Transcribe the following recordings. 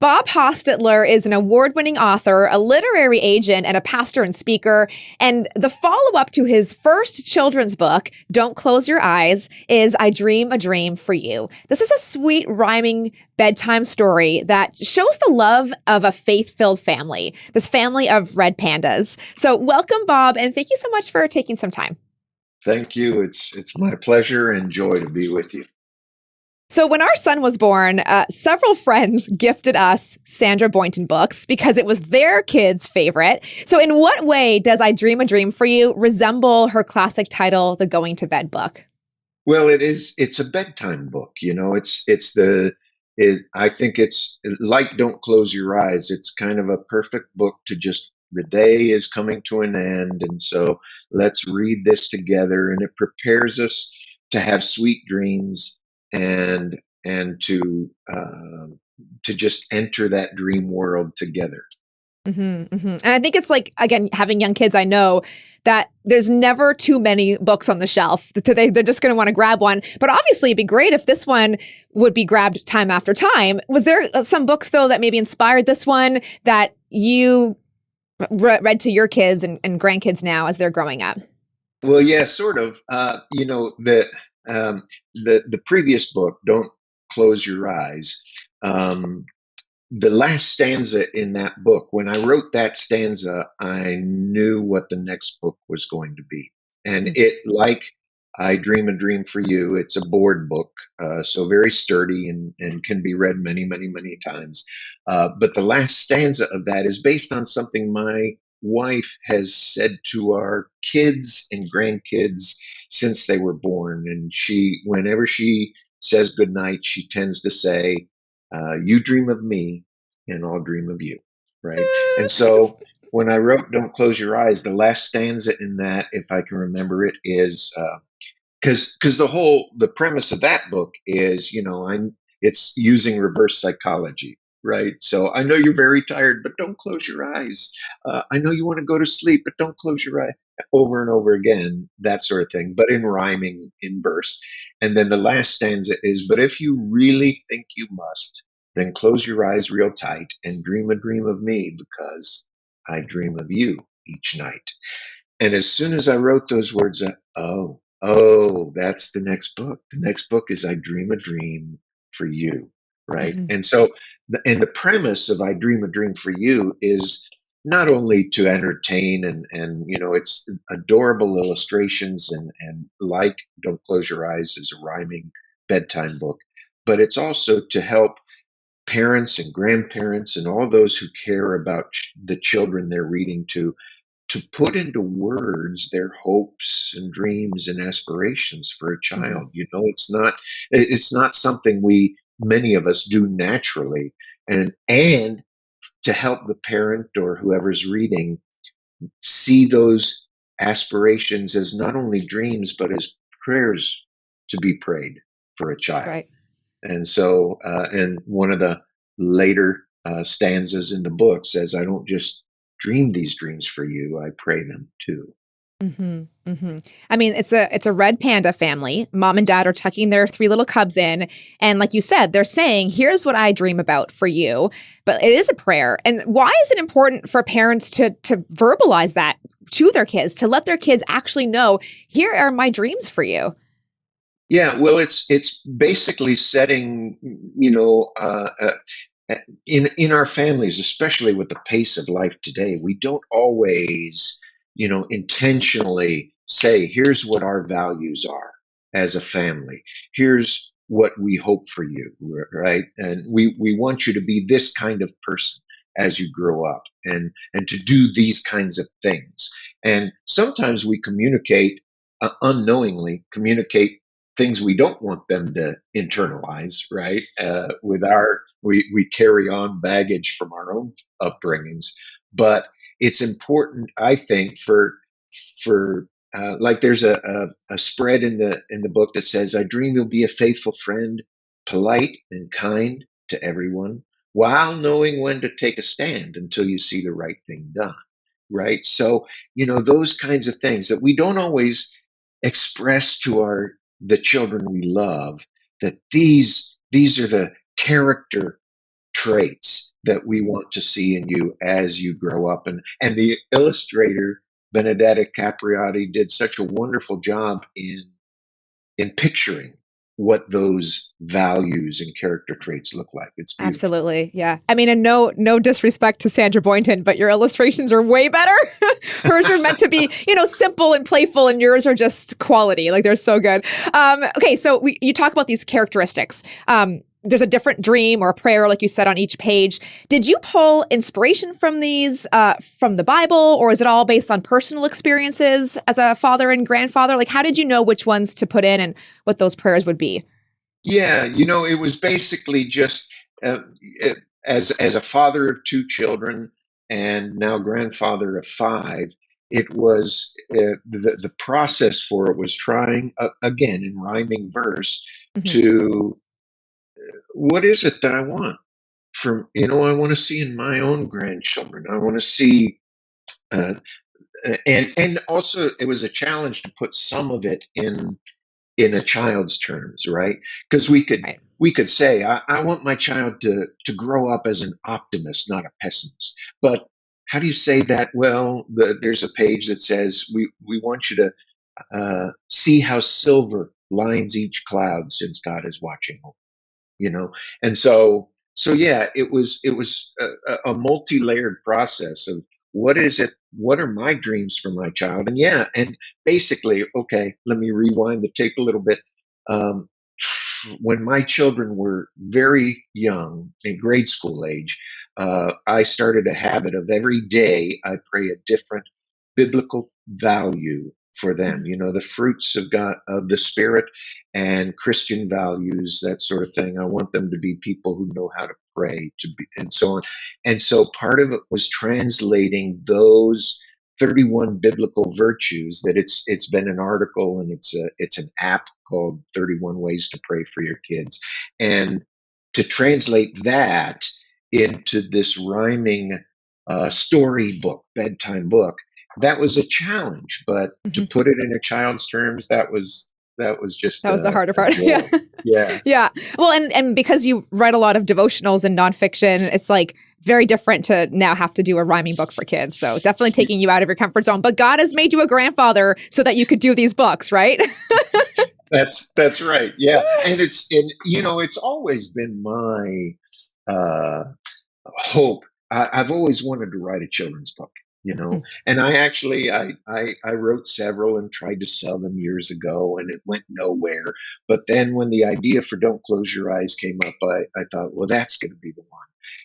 Bob Hostetler is an award-winning author, a literary agent, and a pastor and speaker. And the follow-up to his first children's book, Don't Close Your Eyes, is I Dream a Dream for You. This is a sweet, rhyming bedtime story that shows the love of a faith-filled family, this family of red pandas. So welcome, Bob, and thank you so much for taking some time. Thank you. It's my pleasure and joy to be with you. So when our son was born, several friends gifted us Sandra Boynton books because it was their kid's favorite. So in what way does I Dream a Dream for You resemble her classic title, The Going to Bed book? Well, it's a bedtime book. I think it's like Don't Close Your Eyes. It's kind of a perfect book to just, the day is coming to an end. And so let's read this together. And it prepares us to have sweet dreams and to just enter that dream world together. And I think it's like, again, having young kids, I know that there's never too many books on the shelf. They're just going to want to grab one. But obviously, it'd be great if this one would be grabbed time after time. Was there some books, though, that maybe inspired this one that you read to your kids and grandkids now as they're growing up? Well, yeah, sort of. The previous book, Don't Close Your Eyes. The last stanza in that book, when I wrote that stanza, I knew what the next book was going to be. And it, like I Dream a Dream for You, it's a board book, so very sturdy and can be read many, many, many times. But the last stanza of that is based on something my wife has said to our kids and grandkids since they were born. And whenever she says goodnight, she tends to say, you dream of me and I'll dream of you. Right. And so when I wrote Don't Close Your Eyes, the last stanza in that, if I can remember it, is because the premise of that book is, it's using reverse psychology. Right. So I know you're very tired, but don't close your eyes. I know you want to go to sleep, but don't close your eyes, over and over again, that sort of thing, but in rhyming, in verse. And then the last stanza is, but if you really think you must, then close your eyes real tight and dream a dream of me, because I dream of you each night. And as soon as I wrote those words, that's the next book. The next book is I Dream a Dream for You. Right. And so, and the premise of I Dream a Dream for You is not only to entertain and it's adorable illustrations and like Don't Close Your Eyes is a rhyming bedtime book, but it's also to help parents and grandparents and all those who care about the children they're reading to put into words their hopes and dreams and aspirations for a child. It's not something many of us do naturally, and to help the parent or whoever's reading see those aspirations as not only dreams but as prayers to be prayed for a child. Right. And so, and one of the later stanzas in the book says, I don't just dream these dreams for you, I pray them too. I mean, it's a red panda family. Mom and dad are tucking their 3 little cubs in. And like you said, they're saying, here's what I dream about for you. But it is a prayer. And why is it important for parents to verbalize that to their kids, to let their kids actually know, here are my dreams for you? Yeah, well, it's basically setting, in our families, especially with the pace of life today, we don't always, intentionally say, here's what our values are as a family. Here's what we hope for you, right? And we want you to be this kind of person as you grow up and to do these kinds of things. And sometimes we unknowingly communicate things we don't want them to internalize, right? We carry on baggage from our own upbringings, but it's important, I think, for like there's a spread in the book that says, I dream you'll be a faithful friend, polite and kind to everyone, while knowing when to take a stand until you see the right thing done. Right. So, those kinds of things that we don't always express to the children we love, that these are the character traits that we want to see in you as you grow up. And the illustrator, Benedetta Capriati, did such a wonderful job in picturing what those values and character traits look like. It's beautiful. Absolutely. Yeah. I mean, and no disrespect to Sandra Boynton, but your illustrations are way better. Hers are meant to be, simple and playful, and yours are just quality. Like, they're so good. Okay. So you talk about these characteristics. There's a different dream or a prayer, like you said, on each page. Did you pull inspiration from these, from the Bible, or is it all based on personal experiences as a father and grandfather? Like, how did you know which ones to put in and what those prayers would be? Yeah, it was basically just uh, as a father of two children and now grandfather of five. It was the process for it was trying again in rhyming verse Hmm. to what is it that I want from I want to see in my own grandchildren. I want to see uh, and also it was a challenge to put some of it in a child's terms, right? Because Right. we could say, I want my child to grow up as an optimist, not a pessimist. But how do you say that? Well, there's a page that says we want you to see how silver lines each cloud since God is watching over, and so yeah, it was a multi-layered process of what is it, what are my dreams for my child, and yeah, and basically, okay, let me rewind the tape a little bit. um, when my children were very young in grade school age, I started a habit of every day I pray a different biblical value for them. Mhm. The fruits of God, of the Spirit, and Christian values, that sort of thing. I want them to be people who know how to pray, to be, and so on. And so part of it was translating those 31 biblical virtues. That it's been an article, and it's an app called 31 Ways to Pray for Your Kids, and to translate that into this rhyming storybook, bedtime book, that was a challenge. But to Mhm. put it in a child's terms, that was just That was the harder a part. Yeah. joy. Yeah. Yeah. Well, and because you write a lot of devotionals and nonfiction, it's like very different to now have to do a rhyming book for kids. So definitely taking you out of your comfort zone. But God has made you a grandfather so that you could do these books, right? That's right. Yeah, and it's always been my uh, hope. I've always wanted to write a children's book, and I wrote several and tried to sell them years ago, and it went nowhere. But then when the idea for Don't Close Your Eyes came up, I thought, well, that's going to be the one.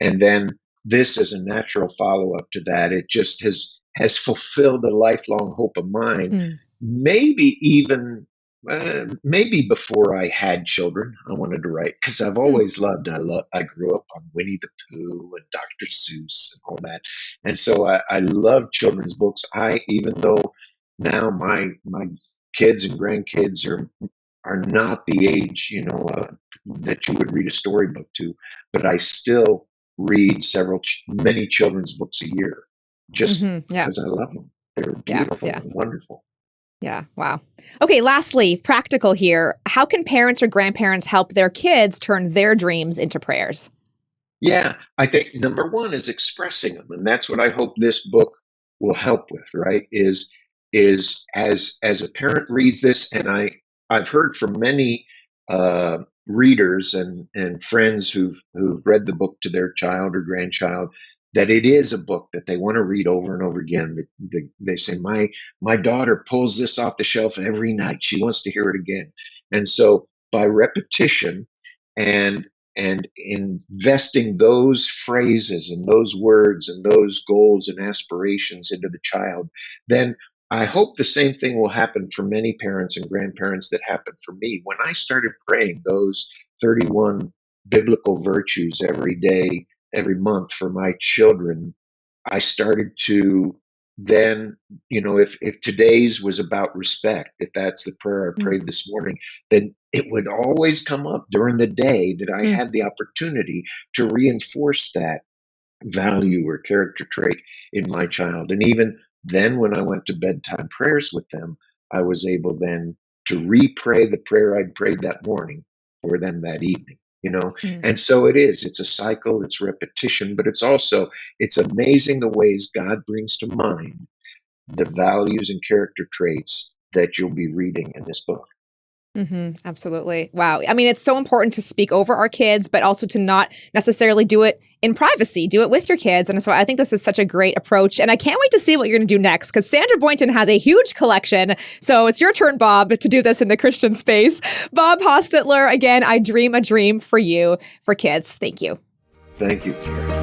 And then this is a natural follow up to that. It just has fulfilled a lifelong hope of mine. Mm. Maybe even maybe before I had children, I wanted to write because I've Mm. always loved. I grew up on Winnie the Pooh and Dr. Seuss and all that, and so I love children's books. Even though now my kids and grandkids are not the age that you would read a storybook to, but I still read many children's books a year, just Hmm. Yeah. because I love them. They're Yeah. beautiful Yeah. and wonderful. Yeah. Wow. Okay. Lastly, practical here. How can parents or grandparents help their kids turn their dreams into prayers? Yeah, I think number one is expressing them, and that's what I hope this book will help with. Right? Is as a parent reads this, and I've heard from many readers and friends who've read the book to their child or grandchild that it is a book that they want to read over and over again. They say my daughter pulls this off the shelf every night. She wants to hear it again, and so by repetition and and investing those phrases and those words and those goals and aspirations into the child, then I hope the same thing will happen for many parents and grandparents that happened for me. When I started praying those 31 biblical virtues every day, every month for my children, I started to then, if today's was about respect, if that's the prayer I Mm. prayed this morning, then it would always come up during the day that I Mm. had the opportunity to reinforce that value or character trait in my child. And even then, when I went to bedtime prayers with them, I was able then to re pray the prayer I'd prayed that morning for them that evening. Mm. And so it is. It's a cycle, it's repetition, but it's amazing the ways God brings to mind the values and character traits that you'll be reading in this book. Absolutely. Wow. I mean, it's so important to speak over our kids, but also to not necessarily do it in privacy, do it with your kids. And so I think this is such a great approach. And I can't wait to see what you're going to do next, because Sandra Boynton has a huge collection. So it's your turn, Bob, to do this in the Christian space. Bob Hostetler, again, I Dream a Dream for You for Kids. Thank you. Thank you, Karen.